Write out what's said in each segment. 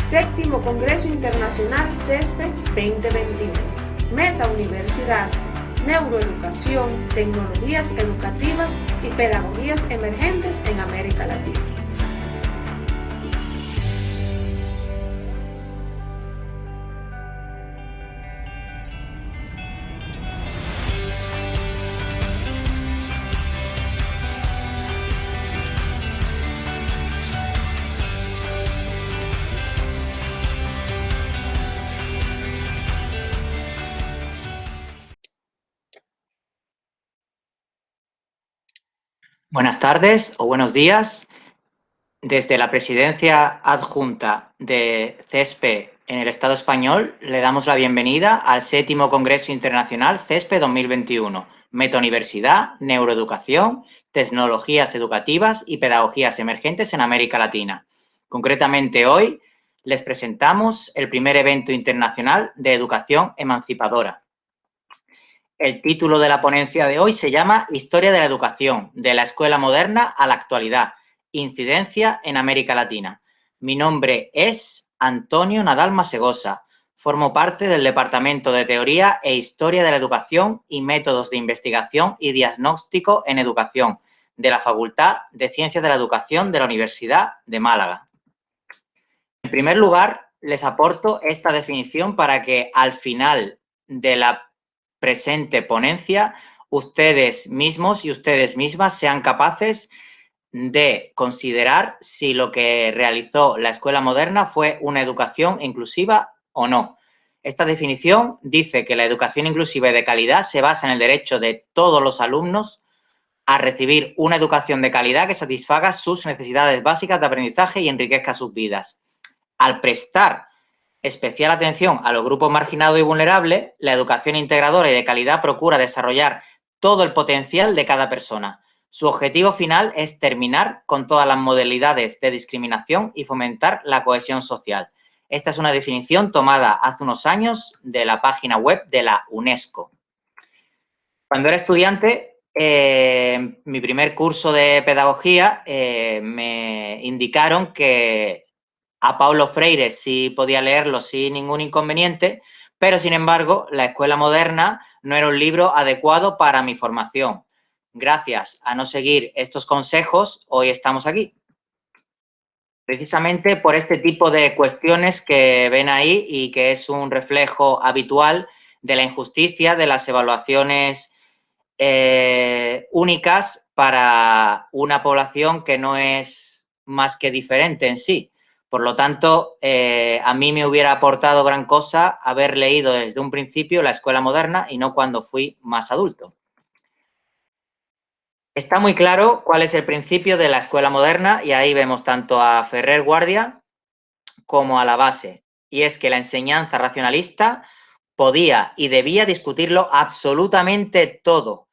Séptimo Congreso Internacional CESPE 2021. Meta Universidad, Neuroeducación, Tecnologías Educativas y Pedagogías Emergentes en América Latina. Buenas tardes o buenos días. Desde la Presidencia Adjunta de CESPE en el Estado español, le damos la bienvenida al séptimo Congreso Internacional CESPE 2021, Metauniversidad, Neuroeducación, Tecnologías Educativas y Pedagogías Emergentes en América Latina. Concretamente hoy les presentamos el primer evento internacional de educación emancipadora. El título de la ponencia de hoy se llama Historia de la educación, de la escuela moderna a la actualidad, incidencia en América Latina. Mi nombre es Antonio Nadal Masegosa. Formo parte del Departamento de Teoría e Historia de la Educación y Métodos de Investigación y Diagnóstico en Educación de la Facultad de Ciencias de la Educación de la Universidad de Málaga. En primer lugar, les aporto esta definición para que al final de la presente ponencia, ustedes mismos y ustedes mismas sean capaces de considerar si lo que realizó la escuela moderna fue una educación inclusiva o no. Esta definición dice que la educación inclusiva y de calidad se basa en el derecho de todos los alumnos a recibir una educación de calidad que satisfaga sus necesidades básicas de aprendizaje y enriquezca sus vidas. Al prestar especial atención a los grupos marginados y vulnerables, la educación integradora y de calidad procura desarrollar todo el potencial de cada persona. Su objetivo final es terminar con todas las modalidades de discriminación y fomentar la cohesión social. Esta es una definición tomada hace unos años de la página web de la UNESCO. Cuando era estudiante, mi primer curso de pedagogía, me indicaron que a Paulo Freire sí podía leerlo sin ningún inconveniente, pero sin embargo la escuela moderna no era un libro adecuado para mi formación. Gracias a no seguir estos consejos, hoy estamos aquí. Precisamente por este tipo de cuestiones que ven ahí y que es un reflejo habitual de la injusticia de las evaluaciones únicas para una población que no es más que diferente en sí. Por lo tanto, a mí me hubiera aportado gran cosa haber leído desde un principio la escuela moderna y no cuando fui más adulto. Está muy claro cuál es el principio de la escuela moderna y ahí vemos tanto a Ferrer Guardia como a la base. Y es que la enseñanza racionalista podía y debía discutirlo absolutamente todo.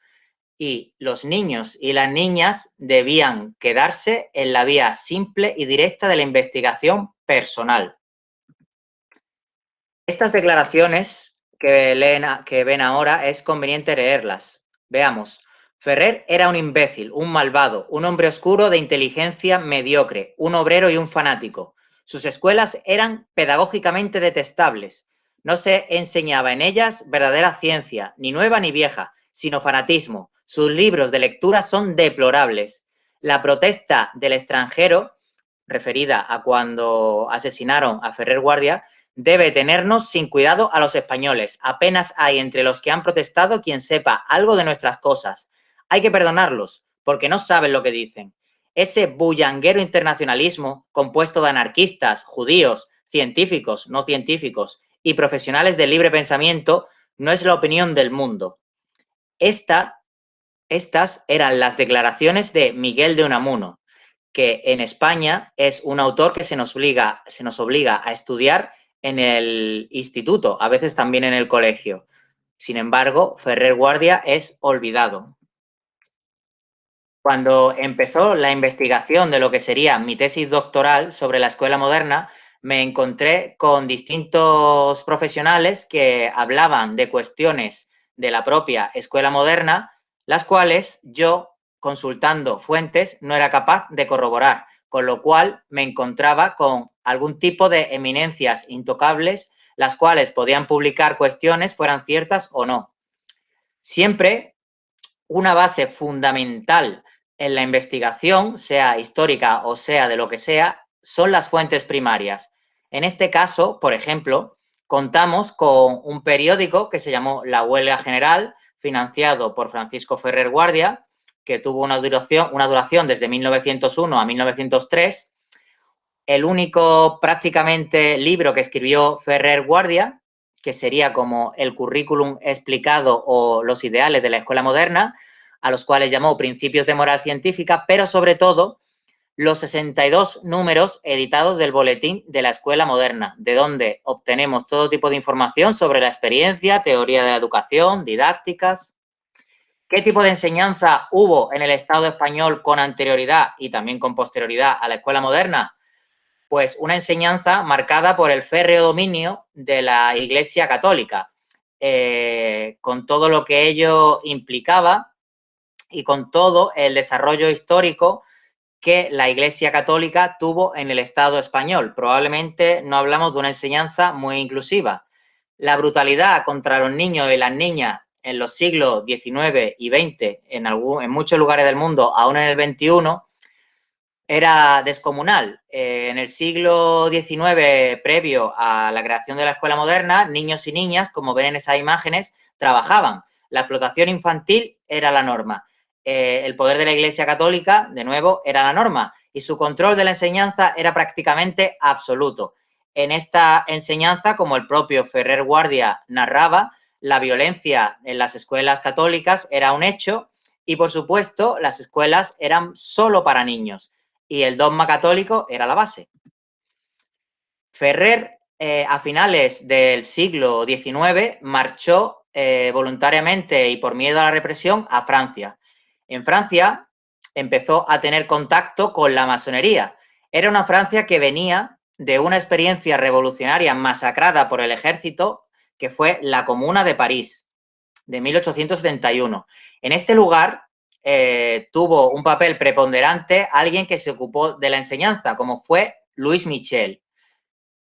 Y los niños y las niñas debían quedarse en la vía simple y directa de la investigación personal. Estas declaraciones que ven ahora es conveniente leerlas. Veamos. Ferrer era un imbécil, un malvado, un hombre oscuro de inteligencia mediocre, un obrero y un fanático. Sus escuelas eran pedagógicamente detestables. No se enseñaba en ellas verdadera ciencia, ni nueva ni vieja, sino fanatismo. Sus libros de lectura son deplorables. La protesta del extranjero, referida a cuando asesinaron a Ferrer Guardia, debe tenernos sin cuidado a los españoles. Apenas hay entre los que han protestado quien sepa algo de nuestras cosas. Hay que perdonarlos, porque no saben lo que dicen. Ese bullanguero internacionalismo, compuesto de anarquistas, judíos, científicos, no científicos y profesionales del libre pensamiento, no es la opinión del mundo. Estas eran las declaraciones de Miguel de Unamuno, que en España es un autor que se nos obliga a estudiar en el instituto, a veces también en el colegio. Sin embargo, Ferrer Guardia es olvidado. Cuando empezó la investigación de lo que sería mi tesis doctoral sobre la escuela moderna, me encontré con distintos profesionales que hablaban de cuestiones de la propia escuela moderna, las cuales yo, consultando fuentes, no era capaz de corroborar. con lo cual me encontraba con algún tipo de eminencias intocables, las cuales podían publicar cuestiones, fueran ciertas o no. Siempre una base fundamental en la investigación, sea histórica o sea de lo que sea, son las fuentes primarias. En este caso, por ejemplo, contamos con un periódico que se llamó La Huelga General, financiado por Francisco Ferrer Guardia, que tuvo una duración desde 1901 a 1903. El único prácticamente libro que escribió Ferrer Guardia, que sería como el currículum explicado o los ideales de la escuela moderna, a los cuales llamó Principios de Moral Científica, pero sobre todo los 62 números editados del Boletín de la Escuela Moderna, de donde obtenemos todo tipo de información sobre la experiencia, teoría de la educación, didácticas. ¿Qué tipo de enseñanza hubo en el Estado español con anterioridad y también con posterioridad a la Escuela Moderna? Pues una enseñanza marcada por el férreo dominio de la Iglesia Católica, con todo lo que ello implicaba y con todo el desarrollo histórico que la Iglesia Católica tuvo en el Estado español. Probablemente no hablamos de una enseñanza muy inclusiva. La brutalidad contra los niños y las niñas en los siglos XIX y XX, en muchos lugares del mundo, aún en el XXI, era descomunal. En el siglo XIX, previo a la creación de la escuela moderna, niños y niñas, como ven en esas imágenes, trabajaban. La explotación infantil era la norma. El poder de la Iglesia Católica, de nuevo, era la norma. Y su control de la enseñanza era prácticamente absoluto. En esta enseñanza, como el propio Ferrer Guardia narraba, la violencia en las escuelas católicas era un hecho y, por supuesto, las escuelas eran solo para niños. Y el dogma católico era la base. Ferrer, a finales del siglo XIX, marchó voluntariamente y por miedo a la represión a Francia. En Francia empezó a tener contacto con la masonería. Era una Francia que venía de una experiencia revolucionaria masacrada por el ejército, que fue la Comuna de París, de 1871. En este lugar tuvo un papel preponderante alguien que se ocupó de la enseñanza, como fue Louise Michel,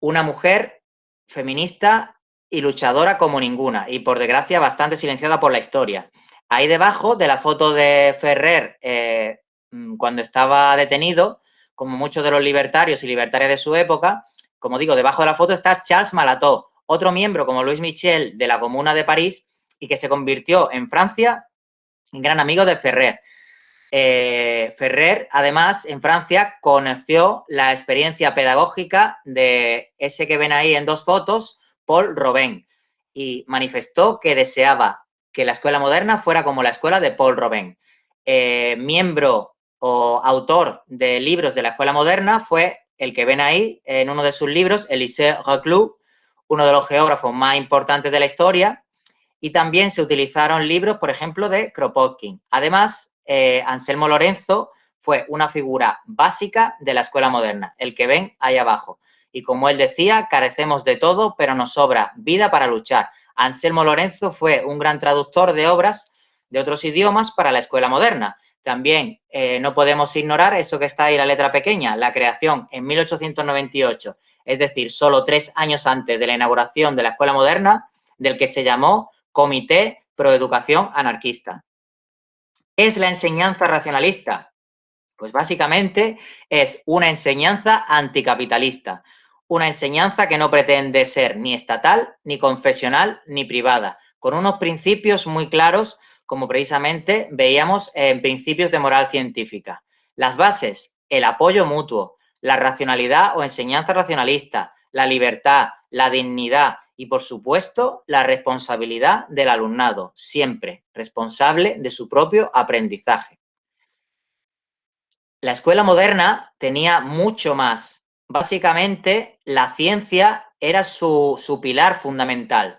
una mujer feminista y luchadora como ninguna, y por desgracia bastante silenciada por la historia. Ahí debajo de la foto de Ferrer, cuando estaba detenido, como muchos de los libertarios y libertarias de su época, como digo, debajo de la foto está Charles Malatot, otro miembro como Louise Michel de la Comuna de París y que se convirtió en Francia en gran amigo de Ferrer. Ferrer, además, en Francia, conoció la experiencia pedagógica de ese que ven ahí en dos fotos, Paul Robin, y manifestó que deseaba que la escuela moderna fuera como la escuela de Paul Robin. Miembro o autor de libros de la escuela moderna fue el que ven ahí en uno de sus libros, Élisée Reclus, uno de los geógrafos más importantes de la historia, y también se utilizaron libros, por ejemplo, de Kropotkin. Además, Anselmo Lorenzo fue una figura básica de la escuela moderna, el que ven ahí abajo. Y como él decía, carecemos de todo, pero nos sobra vida para luchar. Anselmo Lorenzo fue un gran traductor de obras de otros idiomas para la escuela moderna. También no podemos ignorar eso que está ahí, la letra pequeña, la creación en 1898, es decir, solo 3 años antes de la inauguración de la escuela moderna, del que se llamó Comité Pro Educación Anarquista. ¿Qué es la enseñanza racionalista? Pues básicamente es una enseñanza anticapitalista, una enseñanza que no pretende ser ni estatal, ni confesional, ni privada, con unos principios muy claros, como precisamente veíamos en Principios de Moral Científica. Las bases, el apoyo mutuo, la racionalidad o enseñanza racionalista, la libertad, la dignidad y, por supuesto, la responsabilidad del alumnado, siempre responsable de su propio aprendizaje. La escuela moderna tenía mucho más. Básicamente, la ciencia era su pilar fundamental.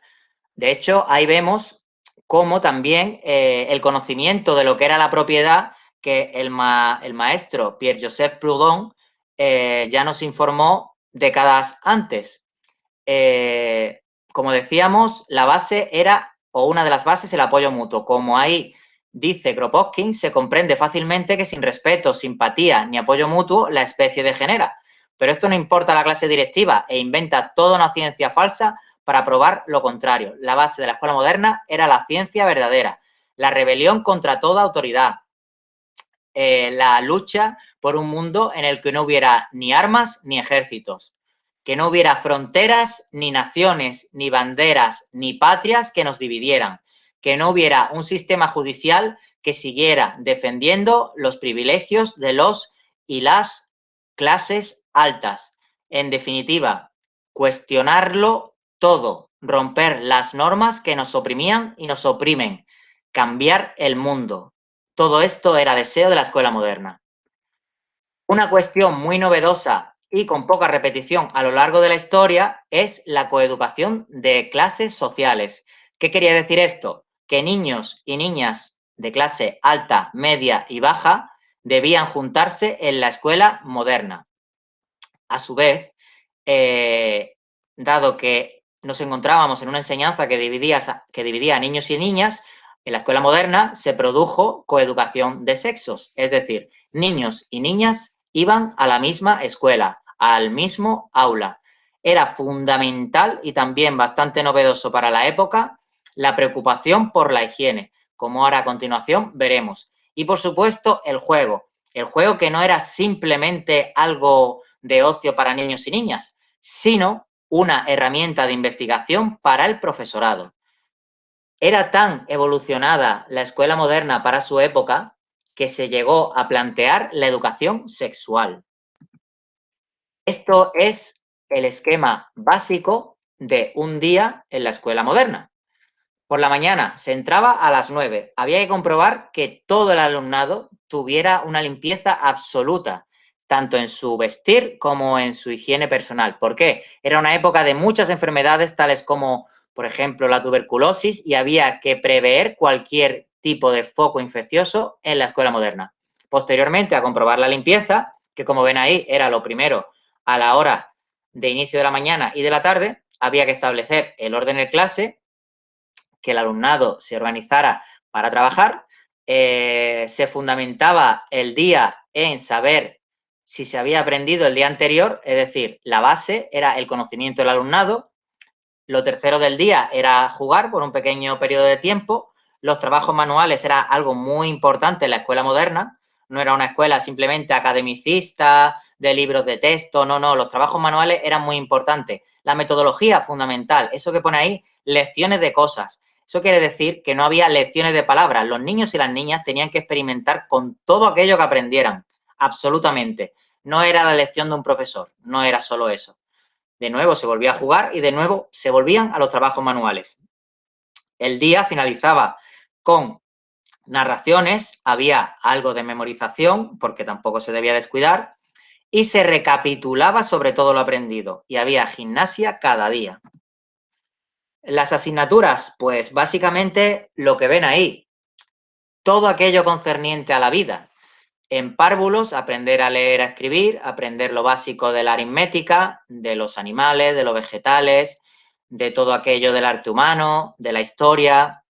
De hecho, ahí vemos cómo también el conocimiento de lo que era la propiedad, que el maestro Pierre-Joseph Proudhon ya nos informó décadas antes. Como decíamos, la base era, o una de las bases, el apoyo mutuo. Como ahí dice Kropotkin, se comprende fácilmente que sin respeto, simpatía ni apoyo mutuo, la especie degenera. Pero esto no importa a la clase directiva e inventa toda una ciencia falsa para probar lo contrario. La base de la escuela moderna era la ciencia verdadera, la rebelión contra toda autoridad, la lucha por un mundo en el que no hubiera ni armas ni ejércitos, que no hubiera fronteras, ni naciones, ni banderas, ni patrias que nos dividieran, que no hubiera un sistema judicial que siguiera defendiendo los privilegios de los y las clases altas. En definitiva, cuestionarlo todo, romper las normas que nos oprimían y nos oprimen, cambiar el mundo. Todo esto era deseo de la escuela moderna. Una cuestión muy novedosa y con poca repetición a lo largo de la historia es la coeducación de clases sociales. ¿Qué quería decir esto? Que niños y niñas de clase alta, media y baja debían juntarse en la escuela moderna. A su vez, dado que nos encontrábamos en una enseñanza que dividía a niños y niñas, en la escuela moderna se produjo coeducación de sexos, es decir, niños y niñas iban a la misma escuela, al mismo aula. Era fundamental y también bastante novedoso para la época la preocupación por la higiene, como ahora a continuación veremos. Y por supuesto el juego que no era simplemente algo de ocio para niños y niñas, sino una herramienta de investigación para el profesorado. Era tan evolucionada la escuela moderna para su época que se llegó a plantear la educación sexual. Esto es el esquema básico de un día en la escuela moderna. Por la mañana se entraba a las 9. Había que comprobar que todo el alumnado tuviera una limpieza absoluta, tanto en su vestir como en su higiene personal. ¿Por qué? Era una época de muchas enfermedades, tales como, por ejemplo, la tuberculosis, y había que prever cualquier tipo de foco infeccioso en la escuela moderna. Posteriormente, a comprobar la limpieza, que como ven ahí era lo primero a la hora de inicio de la mañana y de la tarde, había que establecer el orden en clase, que el alumnado se organizara para trabajar, se fundamentaba el día en saber si se había aprendido el día anterior, es decir, la base era el conocimiento del alumnado. Lo tercero del día era jugar por un pequeño periodo de tiempo. Los trabajos manuales era algo muy importante en la escuela moderna. No era una escuela simplemente academicista, de libros de texto, no, los trabajos manuales eran muy importantes. La metodología fundamental, eso que pone ahí, lecciones de cosas. Eso quiere decir que no había lecciones de palabras. Los niños y las niñas tenían que experimentar con todo aquello que aprendieran, absolutamente. No era la lección de un profesor, no era solo eso. De nuevo se volvía a jugar y de nuevo se volvían a los trabajos manuales. El día finalizaba con narraciones, había algo de memorización, porque tampoco se debía descuidar, y se recapitulaba sobre todo lo aprendido, y había gimnasia cada día. Las asignaturas, pues básicamente lo que ven ahí, todo aquello concerniente a la vida. En párvulos, aprender a leer, a escribir, aprender lo básico de la aritmética, de los animales, de los vegetales, de todo aquello del arte humano, de la historia.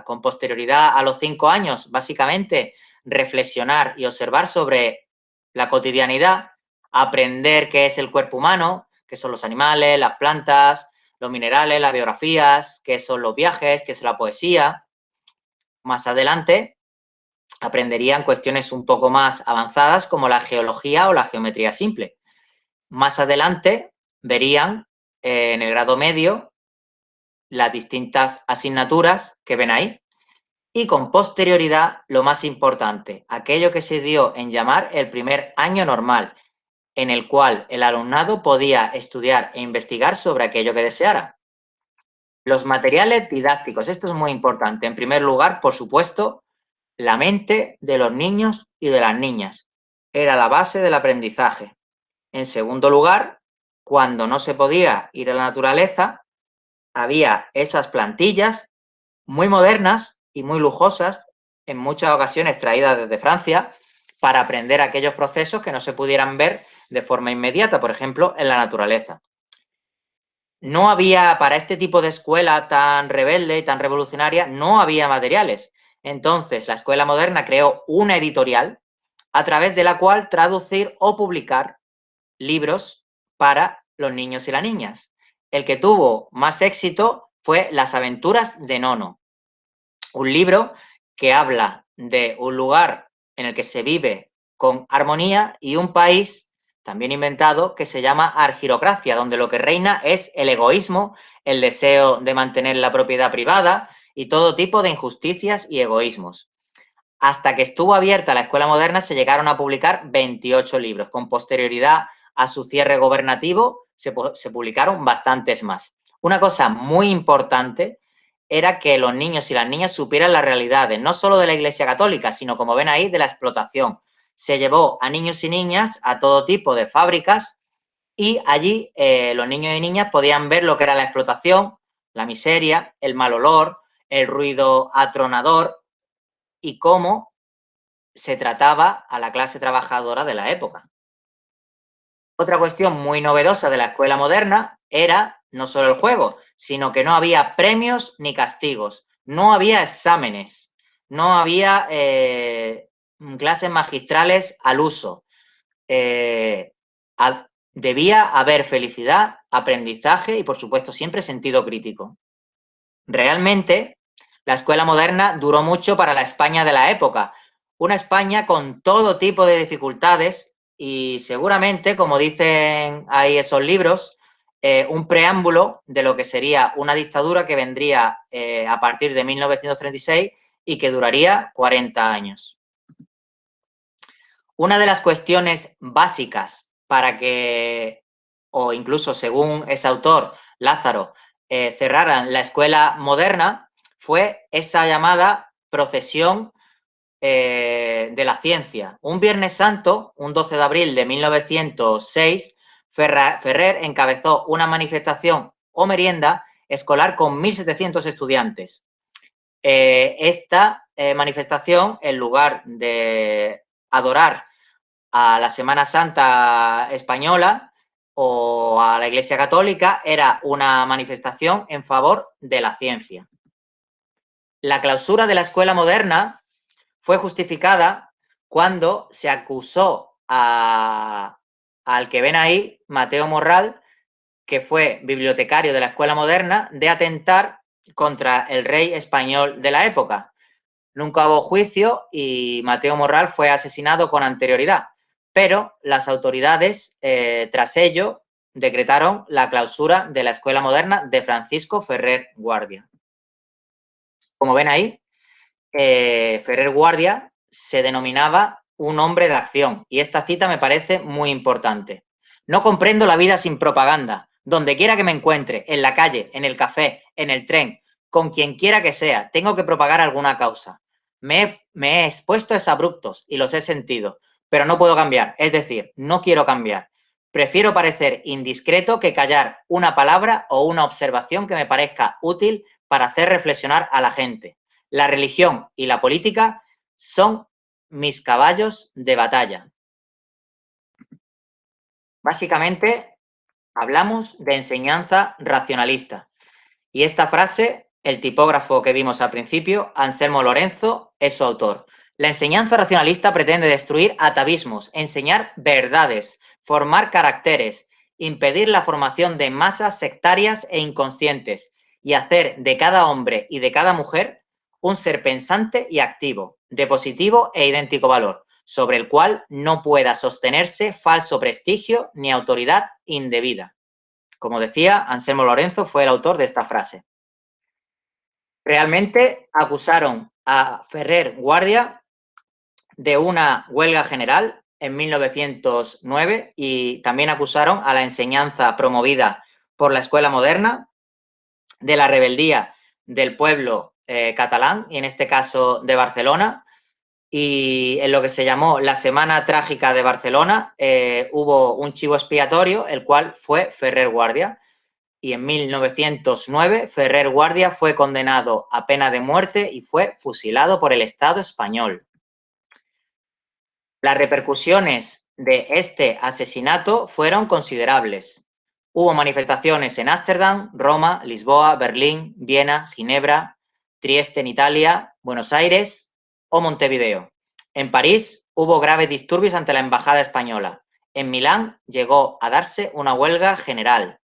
Con posterioridad a los 5 años, básicamente, reflexionar y observar sobre la cotidianidad, aprender qué es el cuerpo humano, qué son los animales, las plantas, los minerales, las biografías, qué son los viajes, qué es la poesía. Más adelante aprenderían cuestiones un poco más avanzadas como la geología o la geometría simple. Más adelante verían en el grado medio las distintas asignaturas que ven ahí y con posterioridad lo más importante, aquello que se dio en llamar el primer año normal, en el cual el alumnado podía estudiar e investigar sobre aquello que deseara. Los materiales didácticos, esto es muy importante. En primer lugar, por supuesto, la mente de los niños y de las niñas. Era la base del aprendizaje. En segundo lugar, cuando no se podía ir a la naturaleza, había esas plantillas muy modernas y muy lujosas, en muchas ocasiones traídas desde Francia, para aprender aquellos procesos que no se pudieran ver de forma inmediata, por ejemplo, en la naturaleza. No había, para este tipo de escuela tan rebelde y tan revolucionaria, no había materiales. Entonces, la Escuela Moderna creó una editorial a través de la cual traducir o publicar libros para los niños y las niñas. El que tuvo más éxito fue Las aventuras de Nono, un libro que habla de un lugar en el que se vive con armonía y un país también inventado que se llama argirocracia, donde lo que reina es el egoísmo, el deseo de mantener la propiedad privada y todo tipo de injusticias y egoísmos. Hasta que estuvo abierta la Escuela Moderna se llegaron a publicar 28 libros. Con posterioridad a su cierre gobernativo se publicaron bastantes más. Una cosa muy importante era que los niños y las niñas supieran las realidades, no solo de la Iglesia Católica, sino, como ven ahí, de la explotación. Se llevó a niños y niñas a todo tipo de fábricas y allí los niños y niñas podían ver lo que era la explotación, la miseria, el mal olor, el ruido atronador y cómo se trataba a la clase trabajadora de la época. Otra cuestión muy novedosa de la escuela moderna era no solo el juego, sino que no había premios ni castigos, no había exámenes, no había clases magistrales al uso. Debía haber felicidad, aprendizaje y, por supuesto, siempre sentido crítico. Realmente, la escuela moderna duró mucho para la España de la época, una España con todo tipo de dificultades y seguramente, como dicen ahí esos libros, un preámbulo de lo que sería una dictadura que vendría a partir de 1936 y que duraría 40 años. Una de las cuestiones básicas para que, o incluso según ese autor, Lázaro, cerraran la escuela moderna fue esa llamada procesión de la ciencia. Un Viernes Santo, un 12 de abril de 1906, Ferrer encabezó una manifestación o merienda escolar con 1.700 estudiantes. Esta manifestación, en lugar de adorar a la Semana Santa española o a la Iglesia Católica, era una manifestación en favor de la ciencia. La clausura de la escuela moderna fue justificada cuando se acusó al que ven ahí, Mateo Morral, que fue bibliotecario de la escuela moderna, de atentar contra el rey español de la época. Nunca hubo juicio y Mateo Morral fue asesinado con anterioridad, pero las autoridades, tras ello, decretaron la clausura de la escuela moderna de Francisco Ferrer Guardia. Como ven ahí, Ferrer Guardia se denominaba un hombre de acción y esta cita me parece muy importante. No comprendo la vida sin propaganda. Donde quiera que me encuentre, en la calle, en el café, en el tren, con quien quiera que sea, tengo que propagar alguna causa. Me he expuesto a exabruptos y los he sentido, pero no puedo cambiar, es decir, no quiero cambiar. Prefiero parecer indiscreto que callar una palabra o una observación que me parezca útil para hacer reflexionar a la gente. La religión y la política son mis caballos de batalla. Básicamente, hablamos de enseñanza racionalista. Y esta frase, el tipógrafo que vimos al principio, Anselmo Lorenzo, es su autor. La enseñanza racionalista pretende destruir atavismos, enseñar verdades, formar caracteres, impedir la formación de masas sectarias e inconscientes y hacer de cada hombre y de cada mujer un ser pensante y activo, de positivo e idéntico valor, sobre el cual no pueda sostenerse falso prestigio ni autoridad indebida. Como decía, Anselmo Lorenzo fue el autor de esta frase. Realmente acusaron a Ferrer Guardia de una huelga general en 1909 y también acusaron a la enseñanza promovida por la escuela moderna de la rebeldía del pueblo catalán, y en este caso de Barcelona, y en lo que se llamó la Semana Trágica de Barcelona hubo un chivo expiatorio, el cual fue Ferrer Guardia, y en 1909 Ferrer Guardia fue condenado a pena de muerte y fue fusilado por el Estado español. Las repercusiones de este asesinato fueron considerables. Hubo manifestaciones en Ámsterdam, Roma, Lisboa, Berlín, Viena, Ginebra, Trieste en Italia, Buenos Aires o Montevideo. En París hubo graves disturbios ante la embajada española. En Milán llegó a darse una huelga general.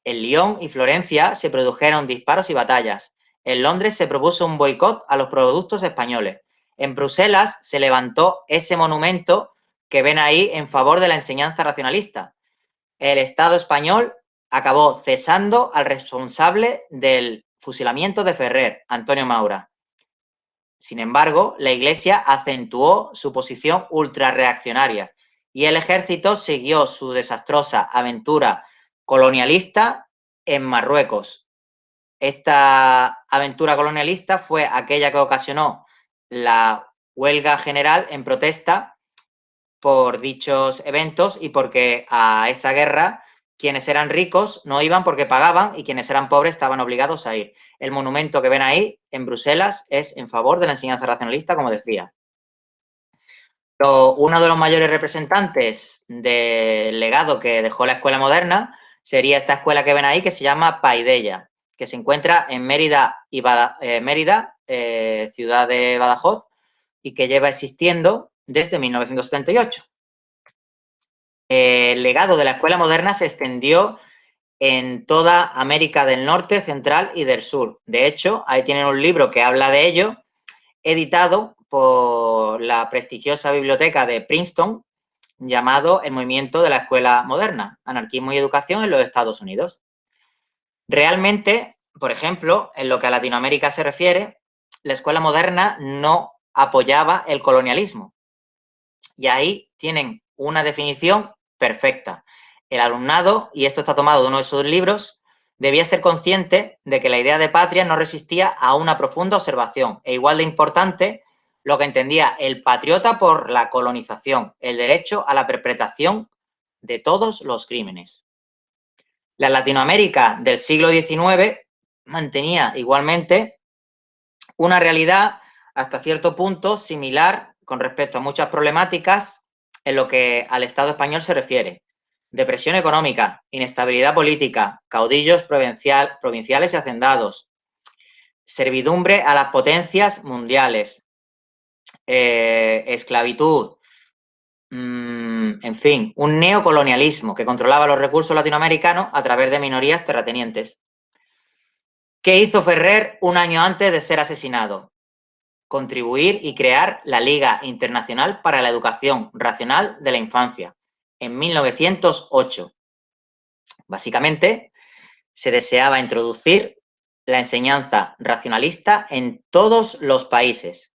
En Lyon y Florencia se produjeron disparos y batallas. En Londres se propuso un boicot a los productos españoles. En Bruselas se levantó ese monumento que ven ahí en favor de la enseñanza racionalista. El Estado español acabó cesando al responsable del fusilamiento de Ferrer, Antonio Maura. Sin embargo, la Iglesia acentuó su posición ultrarreaccionaria y el ejército siguió su desastrosa aventura colonialista en Marruecos. Esta aventura colonialista fue aquella que ocasionó la huelga general en protesta por dichos eventos y porque a esa guerra quienes eran ricos no iban porque pagaban y quienes eran pobres estaban obligados a ir. El monumento que ven ahí en Bruselas es en favor de la enseñanza racionalista, como decía. Uno de los mayores representantes del legado que dejó la escuela moderna sería esta escuela que ven ahí, que se llama Paideia, que se encuentra en Mérida, ciudad de Badajoz, y que lleva existiendo desde 1978. El legado de la escuela moderna se extendió en toda América del Norte, Central y del Sur. De hecho, ahí tienen un libro que habla de ello, editado por la prestigiosa biblioteca de Princeton, llamado El movimiento de la escuela moderna, anarquismo y educación en los Estados Unidos. Realmente, por ejemplo, en lo que a Latinoamérica se refiere, la escuela moderna no apoyaba el colonialismo. Y ahí tienen una definición perfecta. El alumnado, y esto está tomado de uno de sus libros, debía ser consciente de que la idea de patria no resistía a una profunda observación, e igual de importante lo que entendía el patriota por la colonización, el derecho a la perpetración de todos los crímenes. La Latinoamérica del siglo XIX mantenía igualmente una realidad hasta cierto punto similar con respecto a muchas problemáticas en lo que al Estado español se refiere. Depresión económica, inestabilidad política, caudillos provinciales y hacendados, servidumbre a las potencias mundiales, esclavitud, en fin, un neocolonialismo que controlaba los recursos latinoamericanos a través de minorías terratenientes. ¿Qué hizo Ferrer un año antes de ser asesinado? Contribuir y crear la Liga Internacional para la Educación Racional de la Infancia, en 1908. Básicamente, se deseaba introducir la enseñanza racionalista en todos los países,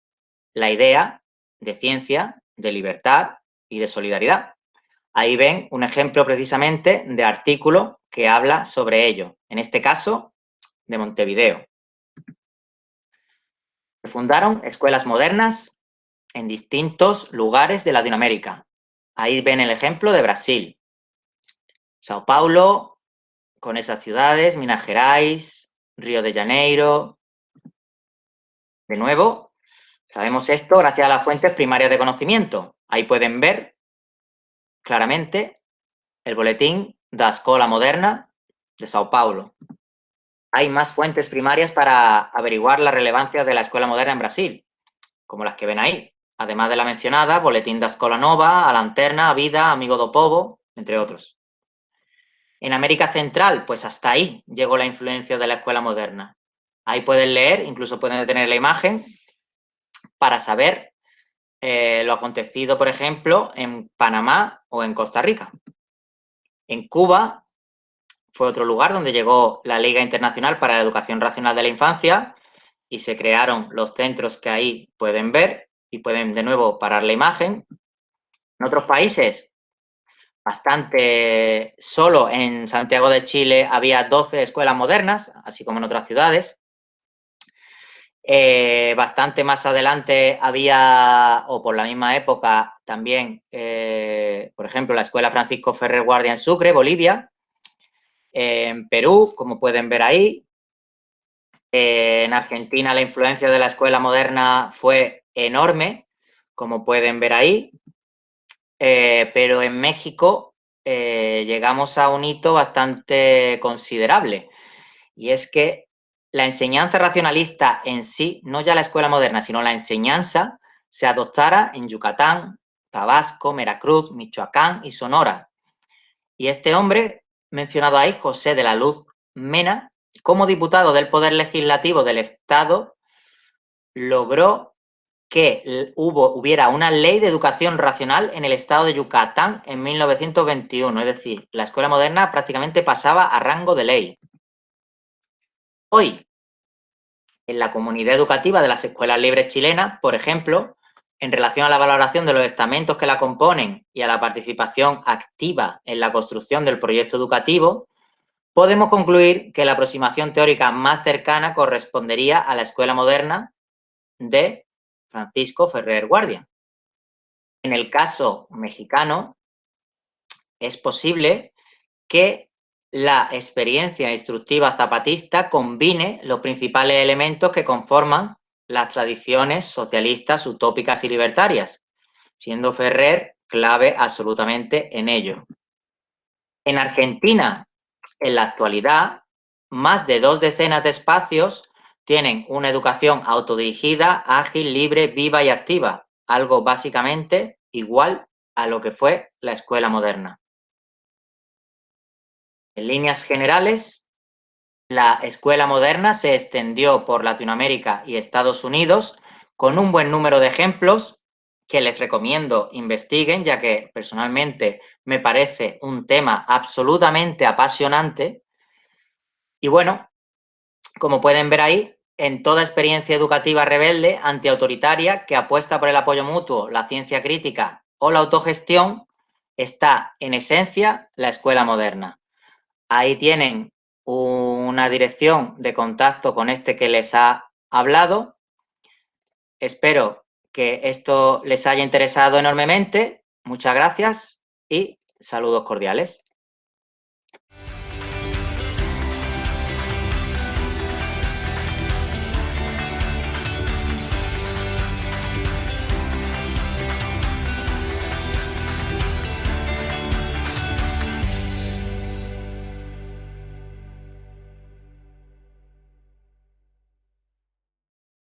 la idea de ciencia, de libertad y de solidaridad. Ahí ven un ejemplo precisamente de artículo que habla sobre ello, en este caso, de Montevideo. Se fundaron escuelas modernas en distintos lugares de Latinoamérica. Ahí ven el ejemplo de Brasil, Sao Paulo, con esas ciudades, Minas Gerais, Río de Janeiro. De nuevo, sabemos esto gracias a las fuentes primarias de conocimiento. Ahí pueden ver claramente el boletín da Escola Moderna de Sao Paulo. Hay más fuentes primarias para averiguar la relevancia de la escuela moderna en Brasil, como las que ven ahí. Además de la mencionada, Boletín da Escola Nova, A Lanterna, A Vida, Amigo do Povo, entre otros. En América Central, pues hasta ahí llegó la influencia de la escuela moderna. Ahí pueden leer, incluso pueden tener la imagen, para saber lo acontecido, por ejemplo, en Panamá o en Costa Rica. En Cuba fue otro lugar donde llegó la Liga Internacional para la Educación Racional de la Infancia y se crearon los centros que ahí pueden ver y pueden de nuevo parar la imagen. En otros países, bastante solo en Santiago de Chile había 12 escuelas modernas, así como en otras ciudades. Bastante más adelante había, o por la misma época también, por ejemplo, la Escuela Francisco Ferrer Guardia en Sucre, Bolivia. En Perú, como pueden ver ahí. En Argentina la influencia de la escuela moderna fue enorme, como pueden ver ahí. Pero en México llegamos a un hito bastante considerable. Y es que la enseñanza racionalista en sí, no ya la escuela moderna, sino la enseñanza, se adoptara en Yucatán, Tabasco, Veracruz, Michoacán y Sonora. Y este hombre, mencionado ahí, José de la Luz Mena, como diputado del Poder Legislativo del Estado, logró que hubiera una ley de educación racional en el estado de Yucatán en 1921. Es decir, la escuela moderna prácticamente pasaba a rango de ley. Hoy, en la comunidad educativa de las escuelas libres chilenas, por ejemplo, en relación a la valoración de los estamentos que la componen y a la participación activa en la construcción del proyecto educativo, podemos concluir que la aproximación teórica más cercana correspondería a la escuela moderna de Francisco Ferrer Guardia. En el caso mexicano, es posible que la experiencia instructiva zapatista combine los principales elementos que conforman las tradiciones socialistas, utópicas y libertarias, siendo Ferrer clave absolutamente en ello. En Argentina, en la actualidad, más de 2 decenas de espacios tienen una educación autodirigida, ágil, libre, viva y activa, algo básicamente igual a lo que fue la escuela moderna. En líneas generales, la escuela moderna se extendió por Latinoamérica y Estados Unidos con un buen número de ejemplos que les recomiendo investiguen, ya que personalmente me parece un tema absolutamente apasionante. Y bueno, como pueden ver ahí, en toda experiencia educativa rebelde, antiautoritaria, que apuesta por el apoyo mutuo, la ciencia crítica o la autogestión, está en esencia la escuela moderna. Ahí tienen una dirección de contacto con este que les ha hablado. Espero que esto les haya interesado enormemente. Muchas gracias y saludos cordiales.